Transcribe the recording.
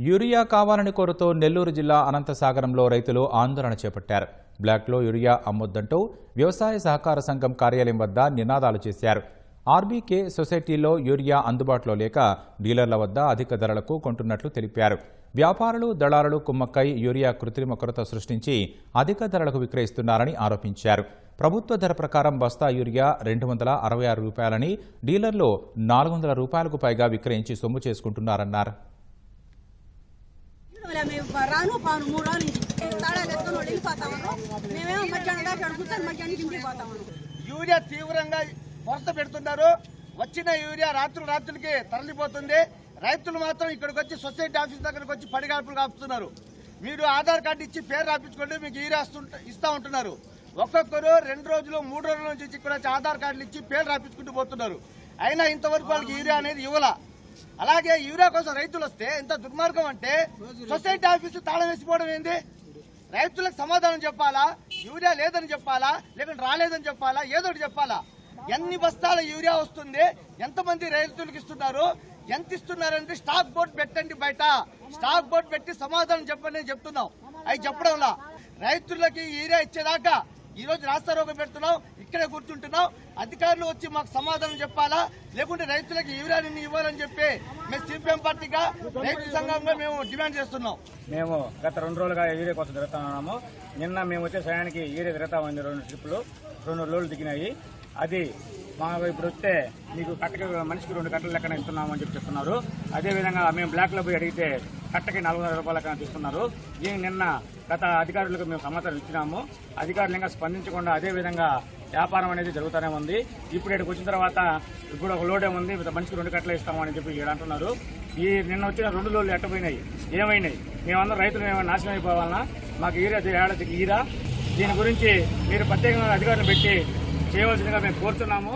Urea కావాలని కోరుతూ నెల్లూరు జిల్లా అనంతసాగరంలో రైతులు ఆందోళన చేపట్టారు. బ్లాక్లో యూరియా అమ్మొద్దంటూ వ్యవసాయ సహకార సంఘం కార్యాలయం వద్ద నినాదాలు చేశారు. ఆర్బీకే సొసైటీలో యూరియా అందుబాటులో లేక డీలర్ల వద్ద అధిక ధరలకు కొంటున్నట్లు తెలిపారు. వ్యాపారులు, దళారులు కుమ్మక్కై యూరియా కృత్రిమ కొరత సృష్టించి అధిక ధరలకు విక్రయిస్తున్నారని ఆరోపించారు. ప్రభుత్వ ధర ప్రకారం బస్తా యూరియా 266 రూపాయలని డీలర్లు 400 రూపాయలకు పైగా విక్రయించి సొమ్ము చేసుకుంటున్నారన్నారు. యూరియా తీవ్రంగా కొరత పెడుతున్నారు. వచ్చిన యూరియా రాత్రులకి తరలిపోతుంది. రైతులు మాత్రం ఇక్కడికి వచ్చి సొసైటీ ఆఫీస్ దగ్గరకు వచ్చి పడిగాపులు కాపుతున్నారు. మీరు ఆధార్ కార్డు ఇచ్చి పేరు రాపించుకోండి, మీకు యూరియా ఇస్తా ఉంటున్నారు. ఒక్కొక్కరు 2 రోజులు 3 రోజుల నుంచి ఇక్కడ వచ్చి ఆధార్ కార్డులు ఇచ్చి పేరు రాపించుకుంటూ పోతున్నారు. అయినా ఇంతవరకు వాళ్ళకి యూరియా అనేది ఇవ్వాల. అలాగే యూరియా కోసం రైతులు వస్తే ఇంత దుర్మార్గం అంటే సొసైటీ ఆఫీసు తాళం వేసిపోవడం ఏంది? రైతులకు సమాధానం చెప్పాలా? యూరియా లేదని చెప్పాలా, లేకుంటే రాలేదని చెప్పాలా, ఏదోటి చెప్పాలా? ఎన్ని బస్తాల యూరియా వస్తుంది, ఎంతమంది రైతులకు ఇస్తున్నారు, ఎంత ఇస్తున్నారంటే స్టాక్ బోర్డు పెట్టండి, బయట స్టాక్ బోర్డు పెట్టి సమాధానం చెప్పండి అని చెప్తున్నాం. అవి చెప్పడంలా రైతులకి యూరియా ఇచ్చేదాకా ఈ రోజు రాస్తారోకం పెడుతున్నాం, ఇక్కడే కూర్చుంటున్నాం. అధికారులు వచ్చి మాకు సమాధానం చెప్పాలా, లేకుంటే రైతులకు యూరియాని ఇవ్వాలని చెప్పి మేము సిపిఎం పార్టీగా రైతు సంఘంగా మేము డిమాండ్ చేస్తున్నాం. మేము గత 2 రోజులుగా యూరియా కోసం తిరుగుతా ఉన్నాము. నిన్న మేము వచ్చే సమయానికి యూరియా తిరుగుతా ఉంది. 2 ట్రిప్పులు 2 లోడ్లు దిగినాయి. అది మాకు ఇప్పుడు వస్తే మీకు కట్టకి మనిషికి 2 కట్టల లెక్కన ఇస్తున్నాము అని చెప్తున్నారు. అదేవిధంగా మేము బ్లాక్లో పోయి అడిగితే కట్టకి 400 రూపాయల లెక్కన తీసుకున్నారు. దీనికి నిన్న గత అధికారులకు మేము సమాచారం ఇచ్చినాము. అధికారులు ఇంకా స్పందించకుండా అదేవిధంగా వ్యాపారం అనేది జరుగుతూనే ఉంది. ఇప్పుడు ఇక్కడికి వచ్చిన తర్వాత ఇప్పుడు ఒక లోడ్ ఏముంది, మనిషికి 2 కట్టలు ఇస్తామని చెప్పి ఇక్కడ అంటున్నారు. ఈ నిన్న వచ్చిన 2 లోడ్లు ఎట్టపోయినాయి, ఏమైనాయి? మేమందరం రైతులు ఏమైనా నాశనం అయిపోవాలన్నా మాకు ఏడాదికి ఈరా. దీని గురించి మీరు ప్రత్యేకంగా అధికారులు పెట్టి చేయవలసిందిగా మేము కోరుతున్నాము.